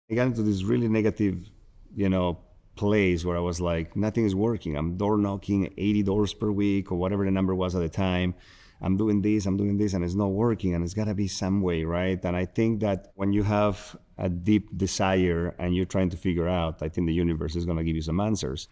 I got into this really negative, you know, place where I was like, nothing is working. I'm door knocking $80 per week or whatever the number was at the time. I'm doing this, and it's not working, and it's got to be some way, right? And I think that when you have a deep desire and you're trying to figure out, I think the universe is going to give you some answers.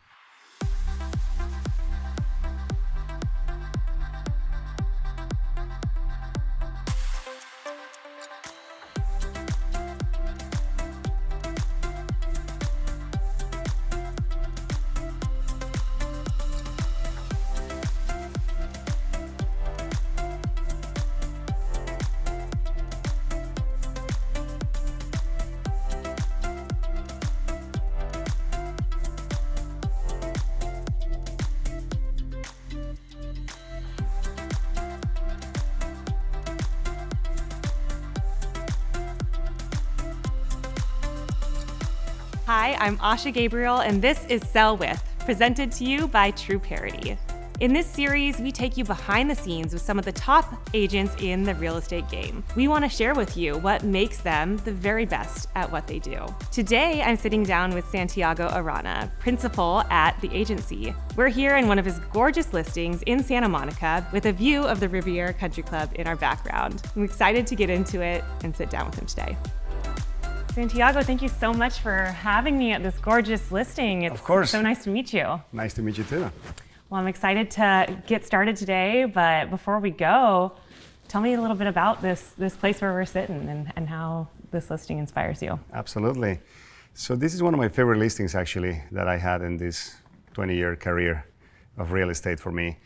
Hi, I'm Asha Gabriel, and this is Sell With, presented to you by TrueParity. In this series, we take you behind the scenes with some of the top agents in the real estate game. We want to share with you what makes them the very best at what they do. Today, I'm sitting down with Santiago Arana, principal at the agency. We're here in one of his gorgeous listings in Santa Monica with a view of the Riviera Country Club in our background. I'm excited to get into it and sit down with him today. Santiago, thank you so much for having me at this gorgeous listing. It's Of course. so nice to meet you. Nice to meet you too. Well, I'm excited to get started today, but before we go, tell me a little bit about this place where we're sitting and how this listing inspires you. Absolutely. So this is one of my favorite listings actually that I had in this 20-year career of real estate for me.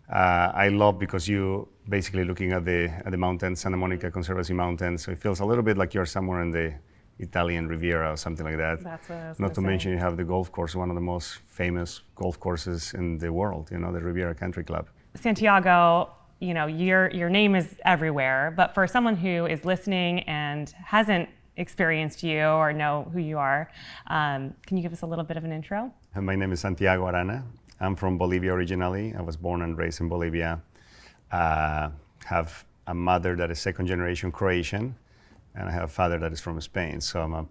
I love because you basically looking at the mountains, Santa Monica Conservancy Mountains. So it feels a little bit like you're somewhere in the Italian Riviera or something like that. That's what I was Not to gonna say. mention you have the golf course, one of the most famous golf courses in the world, you know, the Riviera Country Club. Santiago, you know, your name is everywhere, but for someone who is listening and hasn't experienced you or know who you are, can you give us a little bit of an intro? And my name is Santiago Arana. I'm from Bolivia originally. I was born and raised in Bolivia. Have a mother that is second generation Croatian, and I have a father that is from Spain. So I'm a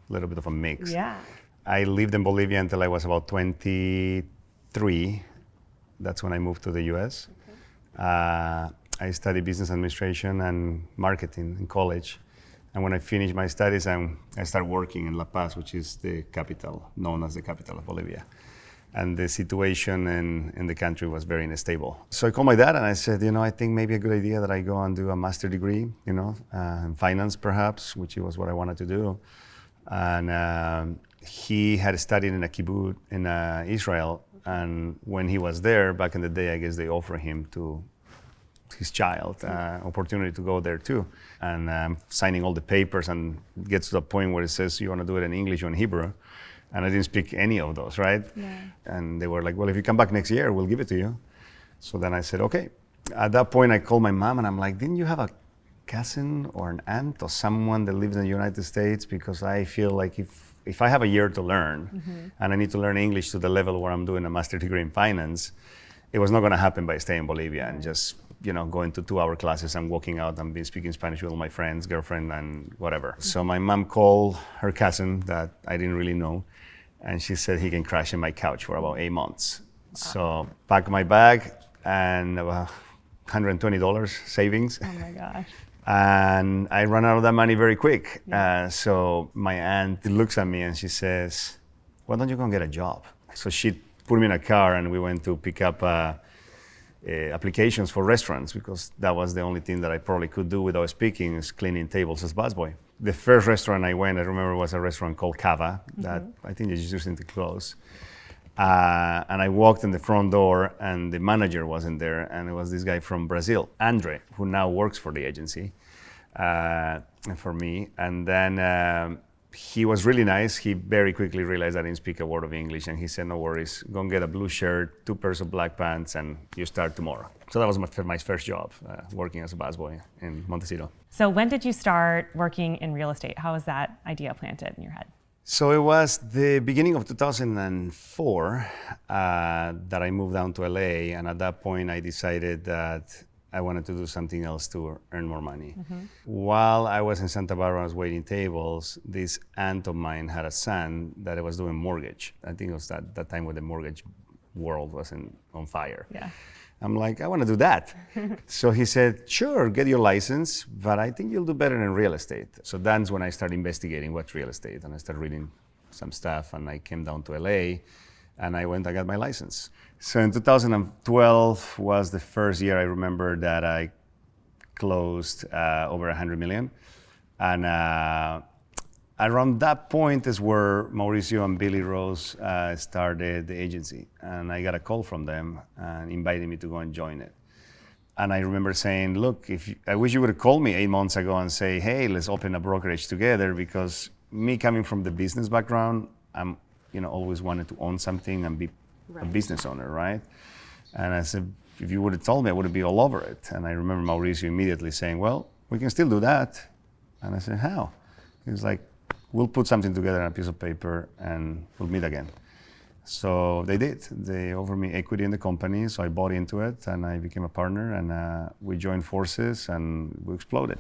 little bit of a mix. Yeah. I lived in Bolivia until I was about 23. That's when I moved to the US. Okay. I studied business administration and marketing in college. And when I finished my studies, I started working in La Paz, which is the capital, known as the capital of Bolivia. And the situation in the country was very unstable. So I called my dad and I said, I think maybe a good idea that I go and do a master's degree, in finance perhaps, which was what I wanted to do. And he had studied in a kibbutz in Israel. And when he was there, back in the day, I guess they offered him to his child opportunity to go there too. And signing all the papers, and it gets to the point where it says you want to do it in English or in Hebrew. And I didn't speak any of those, right? Yeah. And they were like, well, if you come back next year, we'll give it to you. So then I said, okay. At that point, I called my mom and I'm like, didn't you have a cousin or an aunt or someone that lives in the United States? Because I feel like if I have a year to learn and I need to learn English to the level where I'm doing a master's degree in finance, it was not going to happen by staying in Bolivia and just going to 2-hour classes and walking out and speaking Spanish with all my friends, girlfriend, and whatever. So my mom called her cousin that I didn't really know, and she said he can crash in my couch for about 8 months. Wow. So packed my bag and $120 savings. Oh my gosh. And I ran out of that money very quick. Yeah. So my aunt looks at me and she says, why don't you go and get a job? So she put me in a car and we went to pick up applications for restaurants, because that was the only thing that I probably could do without speaking, is cleaning tables as busboy. The first restaurant I went, I remember, was a restaurant called Cava that I think is just recently closed. And I walked in the front door and the manager wasn't there, and it was this guy from Brazil, Andre, who now works for the agency for me. And then he was really nice. He very quickly realized I didn't speak a word of English, and he said, no worries, go and get a blue shirt, 2 pairs of black pants, and you start tomorrow. So that was my first job, working as a busboy in Montecito. So when did you start working in real estate? How was that idea planted in your head? So it was the beginning of 2004 that I moved down to LA, and at that point I decided that I wanted to do something else to earn more money. While I was in Santa Barbara, I was waiting tables, this aunt of mine had a son that was doing mortgage. I think it was that time when the mortgage world was on fire. Yeah. I'm like, I want to do that. So he said, sure, get your license, but I think you'll do better in real estate. So that's when I started investigating what's real estate, and I started reading some stuff, and I came down to LA, and I got my license. So in 2012 was the first year I remember that I closed over 100 million. And around that point is where Mauricio and Billy Rose started the agency. And I got a call from them and invited me to go and join it. And I remember saying, look, I wish you would have called me 8 months ago and say, hey, let's open a brokerage together, because me coming from the business background, I'm always wanted to own something and be a business owner, right? And I said, if you would have told me, I would have been all over it. And I remember Mauricio immediately saying, well, we can still do that. And I said, how? He was like, we'll put something together on a piece of paper and we'll meet again. So they did. They offered me equity in the company, so I bought into it and I became a partner, and we joined forces and we exploded.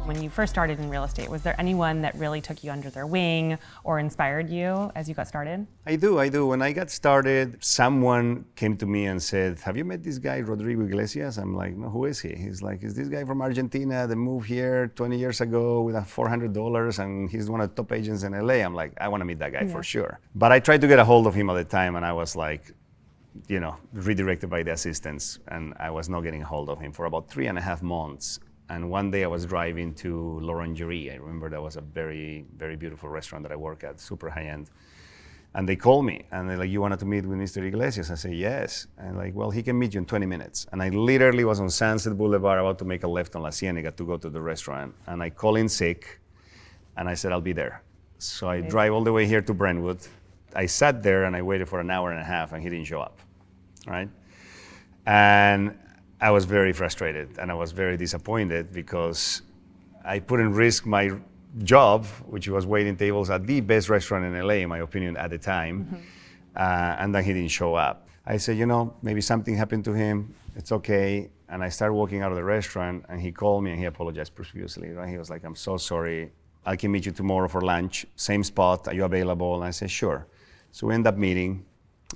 When you first started in real estate, was there anyone that really took you under their wing or inspired you as you got started? I do. When I got started, someone came to me and said, have you met this guy, Rodrigo Iglesias? I'm like, no, who is he? He's like, is this guy from Argentina that moved here 20 years ago with $400 and he's one of the top agents in LA? I'm like, I want to meet that guy for sure. But I tried to get a hold of him at the time, and I was like, redirected by the assistants, and I was not getting a hold of him for about 3.5 months. And one day I was driving to L'Orangerie. I remember that was a very, very beautiful restaurant that I work at, super high-end. And they called me, and they're like, you wanted to meet with Mr. Iglesias? I said, yes. And like, well, he can meet you in 20 minutes. And I literally was on Sunset Boulevard about to make a left on La Cienega to go to the restaurant. And I called in sick, and I said, I'll be there. So I drive all the way here to Brentwood. I sat there, and I waited for an hour and a half, and he didn't show up, right? And I was very frustrated and I was very disappointed because I put in risk my job, which was waiting tables at the best restaurant in LA, in my opinion, at the time, and then he didn't show up. I said, maybe something happened to him, it's okay. And I started walking out of the restaurant, and he called me and he apologized profusely, right? He was like, I'm so sorry, I can meet you tomorrow for lunch, same spot, are you available? And I said, sure. So we ended up meeting,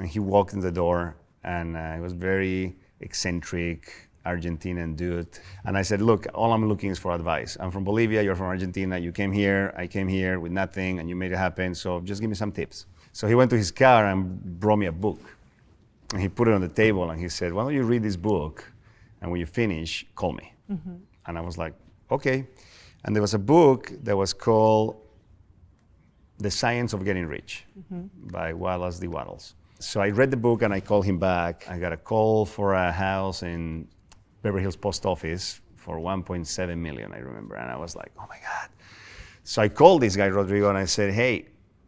and he walked in the door, and he was very eccentric Argentinian dude. And I said, look, all I'm looking is for advice. I'm from Bolivia, you're from Argentina, you came here, I came here with nothing, and you made it happen, so just give me some tips. So he went to his car and brought me a book. And he put it on the table, and he said, why don't you read this book, and when you finish, call me. And I was like, okay. And there was a book that was called The Science of Getting Rich by Wallace D. Wattles. So I read the book and I called him back. I got a call for a house in Beverly Hills Post Office for 1.7 million, I remember. And I was like, oh my God. So I called this guy, Rodrigo, and I said, hey,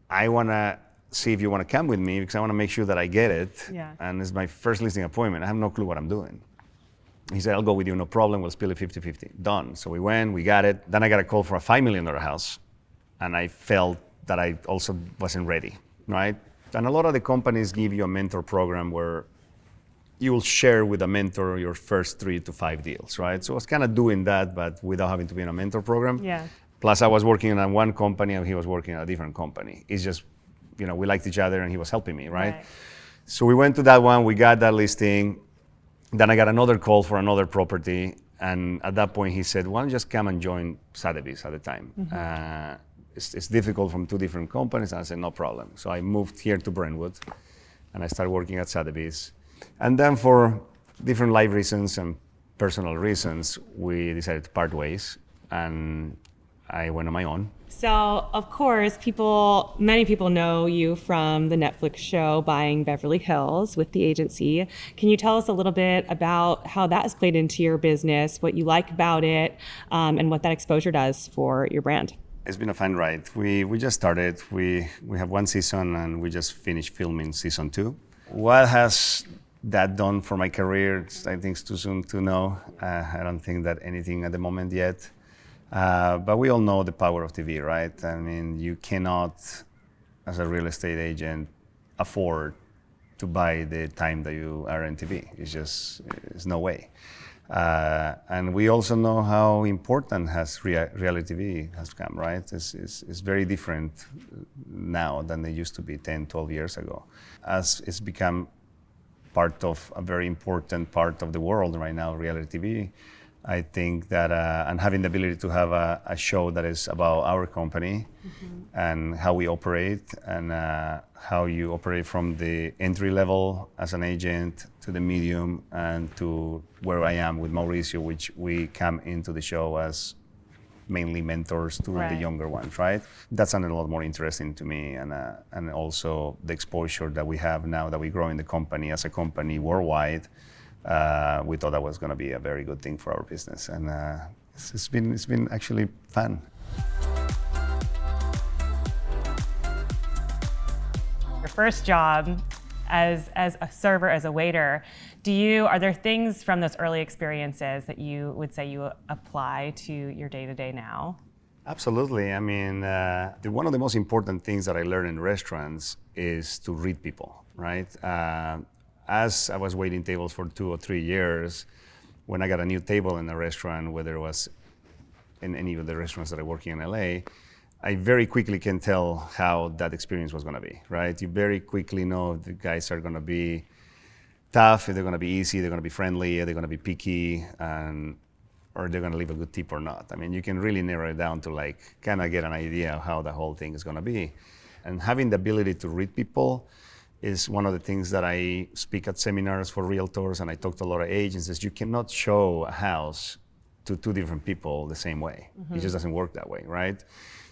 I want to see if you want to come with me because I want to make sure that I get it. Yeah. And it's my first listing appointment. I have no clue what I'm doing. He said, I'll go with you, no problem. We'll split it 50-50. Done. So we went, we got it. Then I got a call for a $5 million house. And I felt that I also wasn't ready, right? And a lot of the companies give you a mentor program where you will share with a mentor your first 3 to 5 deals, right? So I was kind of doing that, but without having to be in a mentor program. Yeah. Plus, I was working on one company and he was working at a different company. It's just, we liked each other and he was helping me, right? So we went to that one, we got that listing. Then I got another call for another property. And at that point, he said, why don't you just come and join Sotheby's at the time? It's difficult from 2 different companies. And I said, no problem. So I moved here to Brentwood and I started working at Sotheby's. And then for different life reasons and personal reasons, we decided to part ways and I went on my own. So, of course, many people know you from the Netflix show Buying Beverly Hills with the agency. Can you tell us a little bit about how that has played into your business, what you like about it, and what that exposure does for your brand? It's been a fun ride. We just started. We have 1 season and we just finished filming season 2. What has that done for my career? I think it's too soon to know. I don't think that anything at the moment yet. But we all know the power of TV, right? I mean, you cannot, as a real estate agent, afford to buy the time that you are on TV. It's no way. And we also know how important reality TV has become, right? It's very different now than they used to be 10, 12 years ago. As it's become part of a very important part of the world right now, reality TV, I think that, and having the ability to have a show that is about our company and how we operate and how you operate from the entry level as an agent to the medium and to where I am with Mauricio, which we come into the show as mainly mentors to the younger ones, right? That's something a lot more interesting to me, and also the exposure that we have now that we grow in the company as a company worldwide. We thought that was going to be a very good thing for our business, and it's been actually fun. Your first job as a server, as a waiter, are there things from those early experiences that you would say you apply to your day-to-day now? Absolutely. I mean, one of the most important things that I learned in restaurants is to read people, right? As I was waiting tables for 2 or 3 years, when I got a new table in a restaurant, whether it was in any of the restaurants that I work in LA, I very quickly can tell how that experience was going to be, right? You very quickly know if the guys are going to be tough, if they're going to be easy, they're going to be friendly, they're going to be picky, or they're going to leave a good tip or not. I mean, you can really narrow it down to like kind of get an idea of how the whole thing is going to be. And having the ability to read people is one of the things that I speak at seminars for realtors, and I talk to a lot of agents, is you cannot show a house to 2 different people the same way. It just doesn't work that way, right?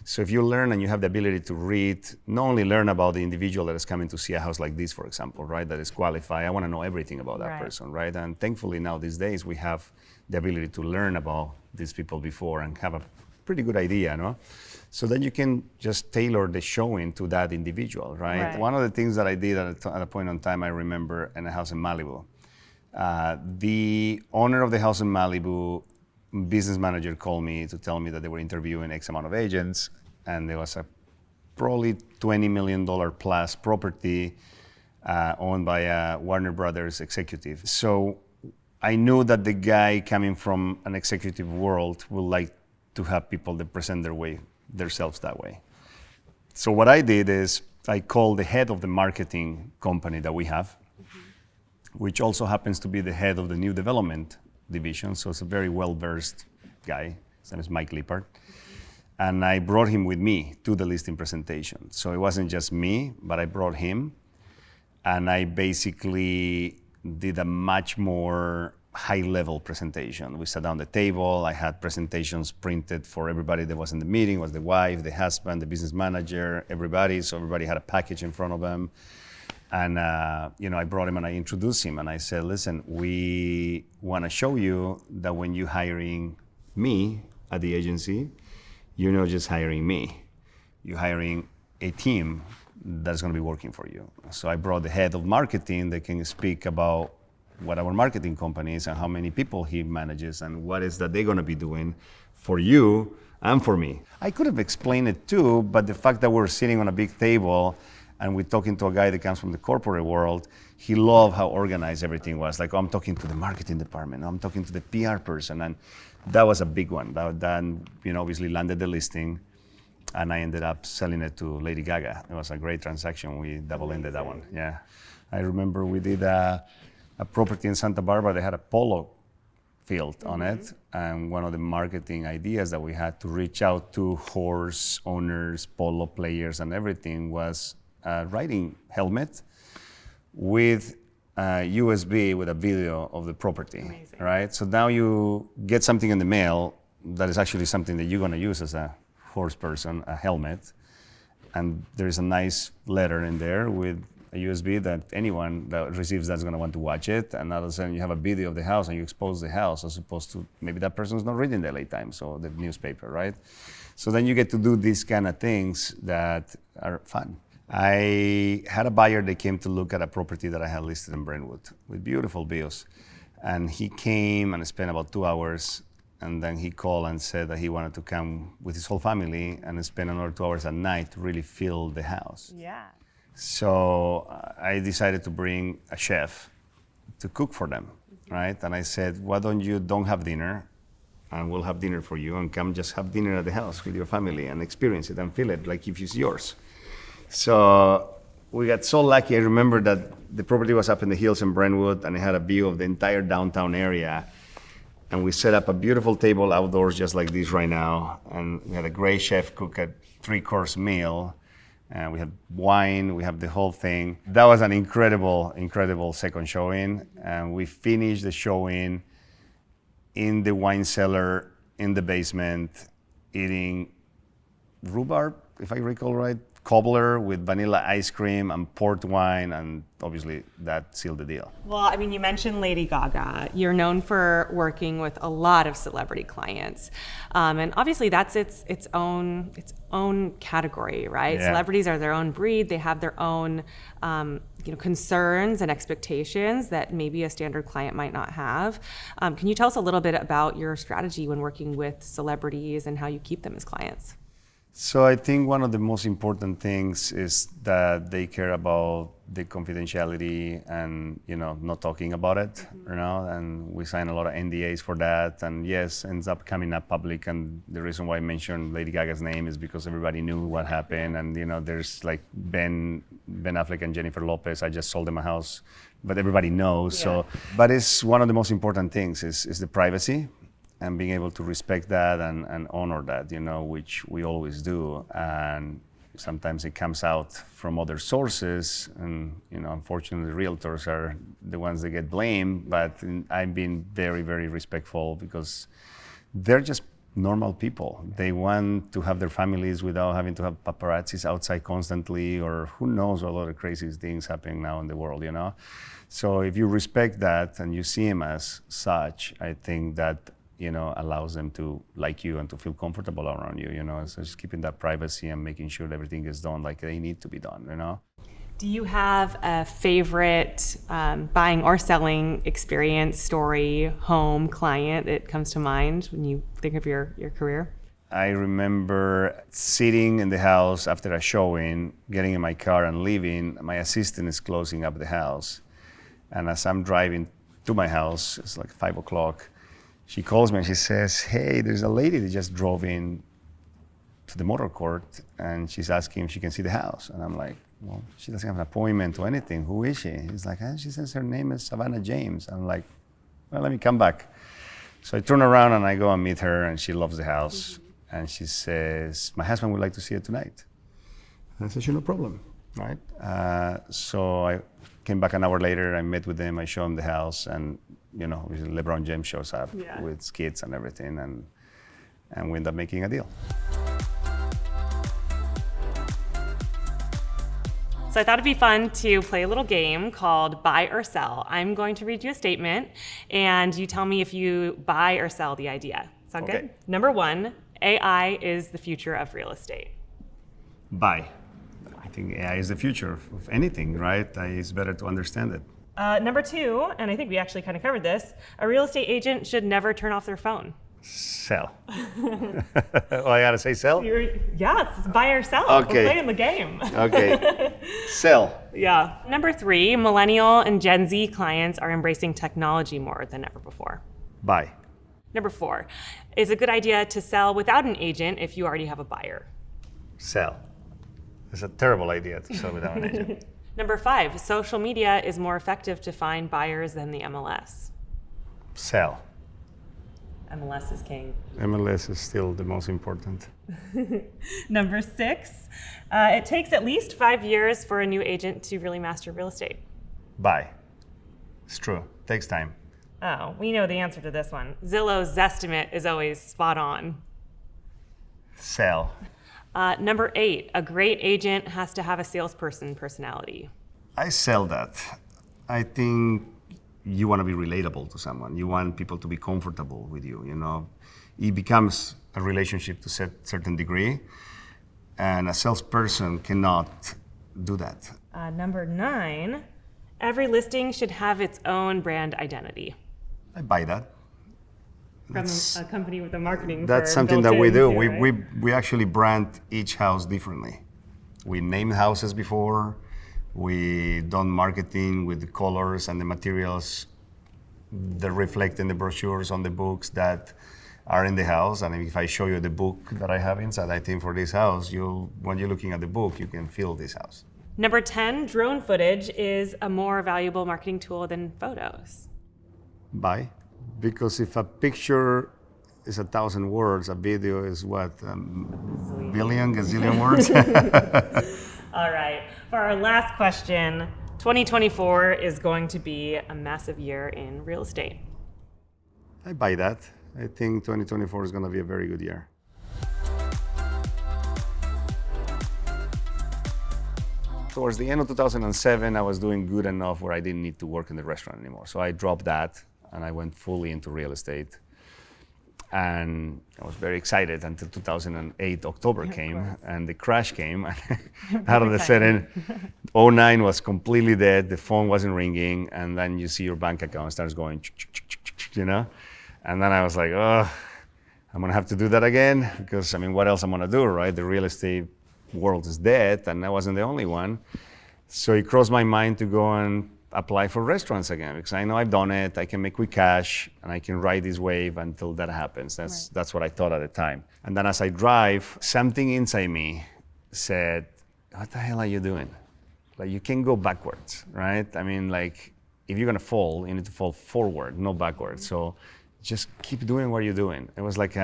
So if you learn and you have the ability to read, not only learn about the individual that is coming to see a house like this, for example, right, that is qualified, I want to know everything about that person, right? And thankfully now these days we have the ability to learn about these people before and have a pretty good idea, no? So then you can just tailor the showing to that individual, right? One of the things that I did at a point in time, I remember in a house in Malibu, the owner of the house in Malibu, business manager called me to tell me that they were interviewing X amount of agents, and there was a probably $20 million plus property owned by a Warner Brothers executive. So I knew that the guy coming from an executive world would like to have people that present themselves that way. So what I did is I called the head of the marketing company that we have, which also happens to be the head of the new development division. So it's a very well-versed guy. His name is Mike Lippard. And I brought him with me to the listing presentation. So it wasn't just me, but I brought him. And I basically did a much more high-level presentation. We sat down at the table. I had presentations printed for everybody that was in the meeting. It was the wife, the husband, the business manager, everybody. So everybody had a package in front of them. And I brought him and I introduced him. And I said, listen, we want to show you that when you're hiring me at the agency, you're not just hiring me. You're hiring a team that's going to be working for you. So I brought the head of marketing that can speak about what our marketing company is and how many people he manages and what is that they're going to be doing for you and for me. I could have explained it too, but the fact that we're sitting on a big table and we're talking to a guy that comes from the corporate world, he loved how organized everything was. Like, I'm talking to the marketing department, I'm talking to the PR person, and that was a big one. That obviously landed the listing, and I ended up selling it to Lady Gaga. It was a great transaction. We double-ended that one, yeah. I remember we did a property in Santa Barbara that had a polo field on it, and one of the marketing ideas that we had to reach out to horse owners, polo players, and everything was a riding helmet with a USB with a video of the property. Amazing. Right? So now you get something in the mail that is actually something that you're going to use as a horse person, a helmet, and there's a nice letter in there with a USB that anyone that receives that's going to want to watch it, and all of a sudden you have a video of the house and you expose the house as opposed to maybe that person's not reading the LA Times or the newspaper, right? So then you get to do these kind of things that are fun. I had a buyer that came to look at a property that I had listed in Brentwood with beautiful views, and he came and spent about 2 hours, and then he called and said that he wanted to come with his whole family and spend another 2 hours at night to really feel the house. Yeah. So I decided to bring a chef to cook for them, right? And I said, why don't you don't have dinner, and we'll have dinner for you, and come just have dinner at the house with your family and experience it and feel it like if it's yours. So we got so lucky. I remember that the property was up in the hills in Brentwood, and it had a view of the entire downtown area. And we set up a beautiful table outdoors just like this right now. And we had a great chef cook a 3-course meal. And we had wine, we have the whole thing. That was an incredible second showing. And we finished the showing in the wine cellar, in the basement, eating rhubarb, if I recall right, cobbler with vanilla ice cream and port wine, and obviously that sealed the deal. Well, I mean, you mentioned Lady Gaga. You're known for working with a lot of celebrity clients, and obviously that's its own category, right? Yeah. Celebrities are their own breed. They have their own concerns and expectations that maybe a standard client might not have. Can you tell us a little bit about your strategy when working with celebrities and how you keep them as clients? So I think one of the most important things is that they care about the confidentiality and, not talking about it, and we sign a lot of NDAs for that. And yes, ends up coming up public. And the reason why I mentioned Lady Gaga's name is because everybody knew what happened. And, there's like Ben Affleck and Jennifer Lopez. I just sold them a house, but everybody knows. Yeah. So, but it's one of the most important things is the privacy. And being able to respect that and honor that, which we always do. And sometimes it comes out from other sources, and unfortunately, realtors are the ones that get blamed. But I've been very, very respectful because they're just normal people. They want to have their families without having to have paparazzis outside constantly, or who knows what other crazy things happening now in the world, So if you respect that and you see them as such, I think that allows them to like you and to feel comfortable around you, So just keeping that privacy and making sure that everything is done like they need to be done, Do you have a favorite buying or selling experience, story, home, client that comes to mind when you think of your career? I remember sitting in the house after a showing, getting in my car and leaving. My assistant is closing up the house. And as I'm driving to my house, it's like 5 o'clock, she calls me and she says, hey, there's a lady that just drove in to the motor court and she's asking if she can see the house. And I'm like, well, she doesn't have an appointment or anything. Who is she? He's like, she says her name is Savannah James. I'm like, well, let me come back. So I turn around and I go and meet her, and she loves the house. Mm-hmm. And she says, my husband would like to see it tonight. And I said, sure, no problem, right? So I came back an hour later, I met with them, I showed them the house, and LeBron James shows up with skits and everything, and we end up making a deal. So I thought it'd be fun to play a little game called Buy or Sell. I'm going to read you a statement, and you tell me if you buy or sell the idea. Sound good? Number 1, AI is the future of real estate. Buy. I think AI is the future of anything, right? It's better to understand it. Number 2, and I think we actually kind of covered this, a real estate agent should never turn off their phone. Sell. Oh, I gotta say sell? Yes, buy or sell. Okay. We're playing the game. Okay. Sell. Yeah. Number 3, millennial and Gen Z clients are embracing technology more than ever before. Buy. Number 4, is a good idea to sell without an agent if you already have a buyer. Sell. It's a terrible idea to sell without an agent. Number 5, social media is more effective to find buyers than the MLS. Sell. MLS is king. MLS is still the most important. Number 6, it takes at least 5 years for a new agent to really master real estate. Buy. It's true. Takes time. Oh, we know the answer to this one. Zillow's Zestimate is always spot on. Sell. Number 8, a great agent has to have a salesperson personality. I sell that. I think you want to be relatable to someone. You want people to be comfortable with you, It becomes a relationship to a certain degree, and a salesperson cannot do that. Number 9, every listing should have its own brand identity. I buy that. From a company with a marketing That's firm something built that we in do. too, We, right? we actually brand each house differently. We named houses before. We done marketing with the colors and the materials that reflect in the brochures on the books that are in the house. And if I show you the book that I have inside, I think for this house, when you're looking at the book, you can feel this house. Number 10, drone footage is a more valuable marketing tool than photos. Why? Because if a picture is 1,000 words, a video is what? Gazillion words? All right. For our last question, 2024 is going to be a massive year in real estate. I buy that. I think 2024 is going to be a very good year. Towards the end of 2007, I was doing good enough where I didn't need to work in the restaurant anymore. So I dropped that and I went fully into real estate. And I was very excited until 2008, October came and the crash came. Out of the sudden, 2009 was completely dead. The phone wasn't ringing. And then you see your bank account starts going, you know? And then I was like, oh, I'm going to have to do that again because, I mean, what else I'm going to do, right? The real estate world is dead, and I wasn't the only one. So it crossed my mind to go and apply for restaurants again because I know I've done it. I can make quick cash, and I can ride this wave until that happens. That's what I thought at the time. And then as I drive, something inside me said, what the hell are you doing? Like, you can't go backwards, right? I mean, like, if you're going to fall, you need to fall forward, not backwards. So just keep doing what you're doing. It was like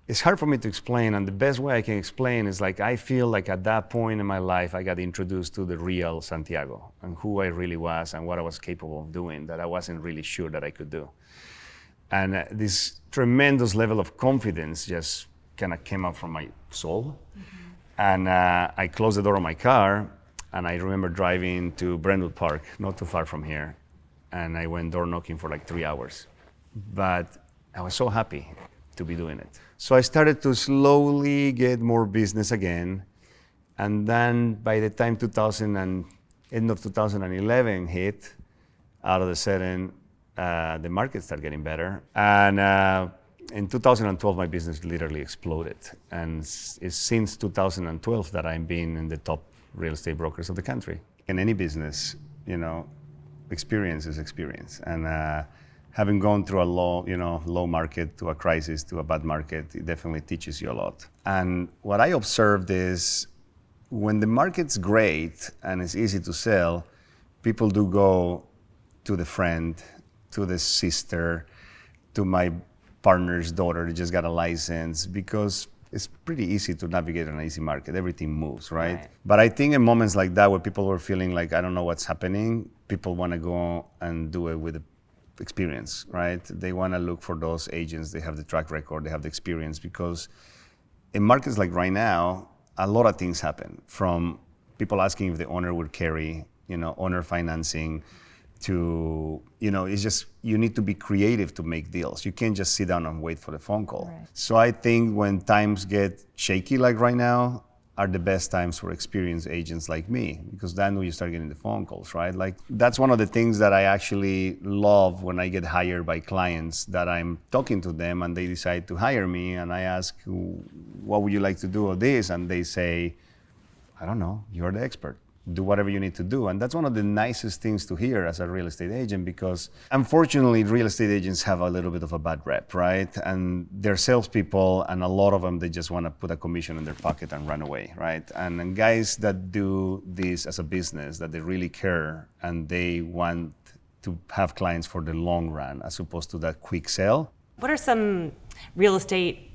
it's hard for me to explain, and the best way I can explain is like I feel like at that point in my life I got introduced to the real Santiago and who I really was and what I was capable of doing that I wasn't really sure that I could do. And this tremendous level of confidence just kind of came up from my soul. And I closed the door of my car, and I remember driving to Brentwood Park, not too far from here, and I went door knocking for like 3 hours. But I was so happy to be doing it. So I started to slowly get more business again. And then by the time end of 2011 hit, out of the sudden, the market started getting better. And in 2012, my business literally exploded. And it's since 2012 that I've been in the top real estate brokers of the country. In any business, you know, experience is experience. And having gone through a low market to a crisis to a bad market, it definitely teaches you a lot. And what I observed is when the market's great and it's easy to sell, people do go to the friend, to the sister, to my partner's daughter that just got a license, because it's pretty easy to navigate an easy market. Everything moves, right? But I think in moments like that where people were feeling like, I don't know what's happening, people want to go and do it with a experience, right? They want to look for those agents. They have the track record, they have the experience, because in markets like right now, a lot of things happen, from people asking if the owner would carry, owner financing, to, it's just, you need to be creative to make deals. You can't just sit down and wait for the phone call. Right. So I think when times get shaky like right now, are the best times for experienced agents like me, because then when you start getting the phone calls, right? Like, that's one of the things that I actually love when I get hired by clients, that I'm talking to them and they decide to hire me, and I ask, what would you like to do of this? And they say, I don't know, you're the expert. Do whatever you need to do. And that's one of the nicest things to hear as a real estate agent, because unfortunately, real estate agents have a little bit of a bad rep, right? And they're salespeople, and a lot of them, they just want to put a commission in their pocket and run away, right? And guys that do this as a business, that they really care and they want to have clients for the long run as opposed to that quick sale. What are some real estate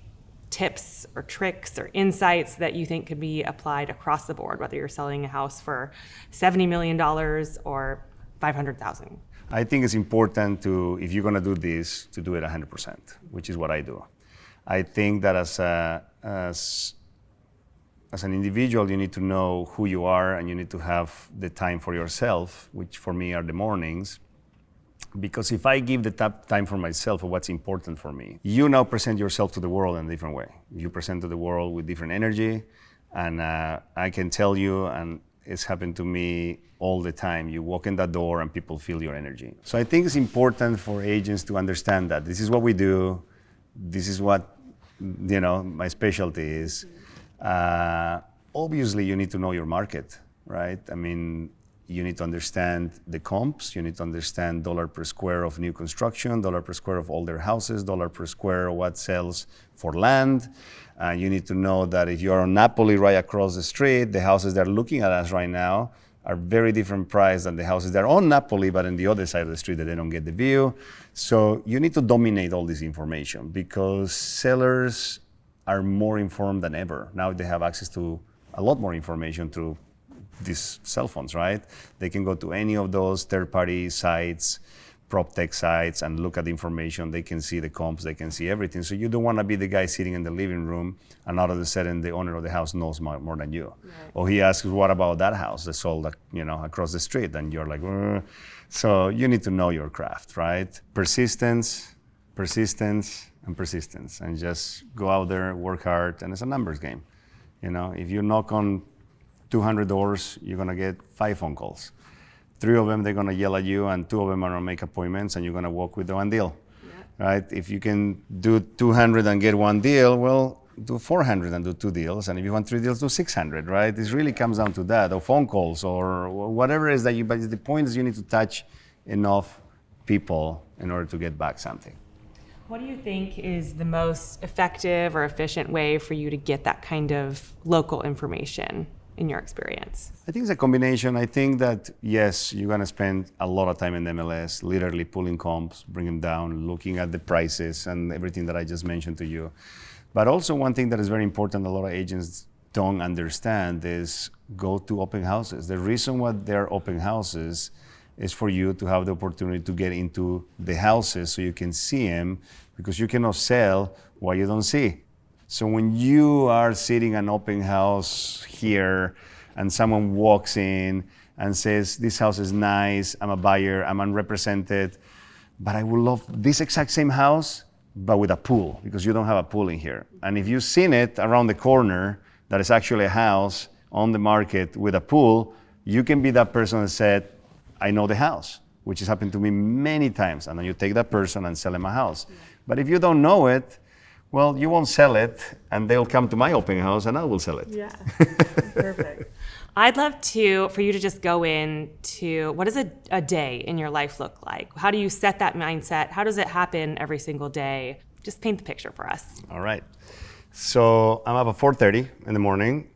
tips or tricks or insights that you think could be applied across the board, whether you're selling a house for $70 million or $500,000? I think it's important to, if you're going to do this, to do it 100%, which is what I do. I think that as an individual, you need to know who you are, and you need to have the time for yourself, which for me are the mornings. Because if I give the time for myself of what's important for me, you now present yourself to the world in a different way. You present to the world with different energy, and I can tell you, and it's happened to me all the time, you walk in that door and people feel your energy. So I think it's important for agents to understand that this is what we do, this is what my specialty is. Obviously, you need to know your market. right? I mean, you need to understand the comps, you need to understand dollar per square of new construction, dollar per square of older houses, dollar per square of what sells for land. You need to know that if you're on Napoli right across the street, the houses that are looking at us right now are very different price than the houses that are on Napoli, but on the other side of the street that they don't get the view. So you need to dominate all this information because sellers are more informed than ever. Now they have access to a lot more information through these cell phones, right? They can go to any of those third-party sites, prop tech sites, and look at the information. They can see the comps, they can see everything. So you don't want to be the guy sitting in the living room and all of a sudden the owner of the house knows more than you. Right. Or he asks, what about that house that sold across the street? And you're like, "Ugh." So you need to know your craft, right? Persistence, and persistence. And just go out there, work hard, and it's a numbers game. If you knock on 200 doors, you're gonna get 5 phone calls. 3 of them, they're gonna yell at you, and 2 of them are gonna make appointments, and you're gonna walk with the one deal, right? If you can do 200 and get 1 deal, well, do 400 and do 2 deals, and if you want 3 deals, do 600, right? This really comes down to that, or phone calls, or whatever it is that but the point is you need to touch enough people in order to get back something. What do you think is the most effective or efficient way for you to get that kind of local information in your experience? I think it's a combination. I think that, yes, you're going to spend a lot of time in MLS, literally pulling comps, bring them down, looking at the prices and everything that I just mentioned to you. But also one thing that is very important, a lot of agents don't understand, is go to open houses. The reason why they're open houses is for you to have the opportunity to get into the houses so you can see them, because you cannot sell what you don't see. So when you are sitting in an open house here and someone walks in and says, this house is nice, I'm a buyer, I'm unrepresented, but I would love this exact same house, but with a pool, because you don't have a pool in here. And if you've seen it around the corner, that is actually a house on the market with a pool, you can be that person that said, I know the house, which has happened to me many times. And then you take that person and sell them a house. Yeah. But if you don't know it, well, you won't sell it, and they'll come to my open house, and I will sell it. Yeah, perfect. I'd love for you to just go into what does a day in your life look like? How do you set that mindset? How does it happen every single day? Just paint the picture for us. All right. So I'm up at 4:30 in the morning.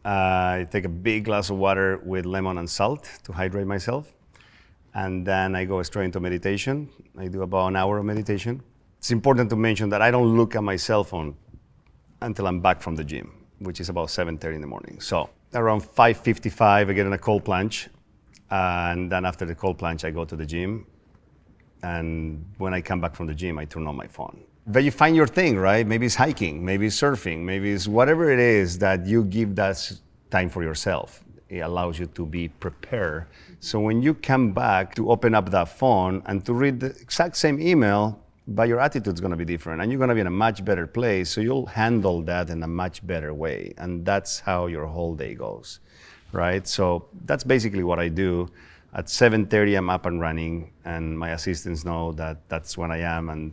I take a big glass of water with lemon and salt to hydrate myself. And then I go straight into meditation. I do about an hour of meditation. It's important to mention that I don't look at my cell phone until I'm back from the gym, which is about 7:30 in the morning. So around 5:55, I get in a cold plunge. And then after the cold plunge, I go to the gym. And when I come back from the gym, I turn on my phone. But you find your thing, right? Maybe it's hiking, maybe it's surfing, maybe it's whatever it is that you give that time for yourself. It allows you to be prepared. So when you come back to open up that phone and to read the exact same email, but your attitude's gonna be different and you're gonna be in a much better place. So you'll handle that in a much better way. And that's how your whole day goes, right? So that's basically what I do. At 7:30, I'm up and running, and my assistants know that that's when I am, and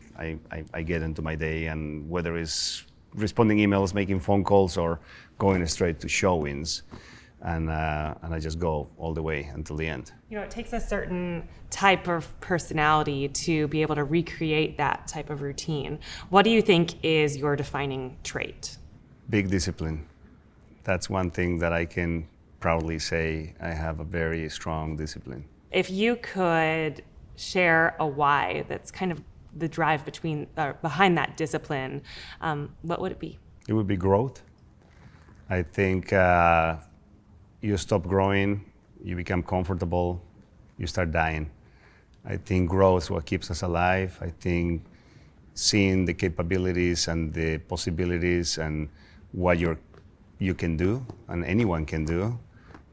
I get into my day, and whether it's responding emails, making phone calls, or going straight to showings, and I just go all the way until the end. You know, it takes a certain type of personality to be able to recreate that type of routine. What do you think is your defining trait? Big discipline. That's one thing that I can proudly say I have a very strong discipline. If you could share a why that's kind of the drive behind that discipline, what would it be? It would be growth. I think you stop growing, you become comfortable, you start dying. I think growth is what keeps us alive. I think seeing the capabilities and the possibilities and what you can do and anyone can do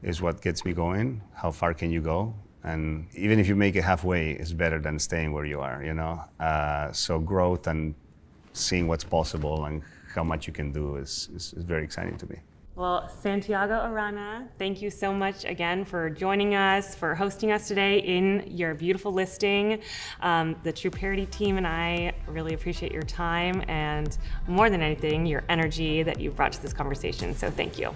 is what gets me going. How far can you go? And even if you make it halfway, it's better than staying where you are, you know? So growth and seeing what's possible and how much you can do is very exciting to me. Well, Santiago Arana, thank you so much again for joining us, for hosting us today in your beautiful listing. The TrueParity team and I really appreciate your time and more than anything, your energy that you brought to this conversation. So thank you.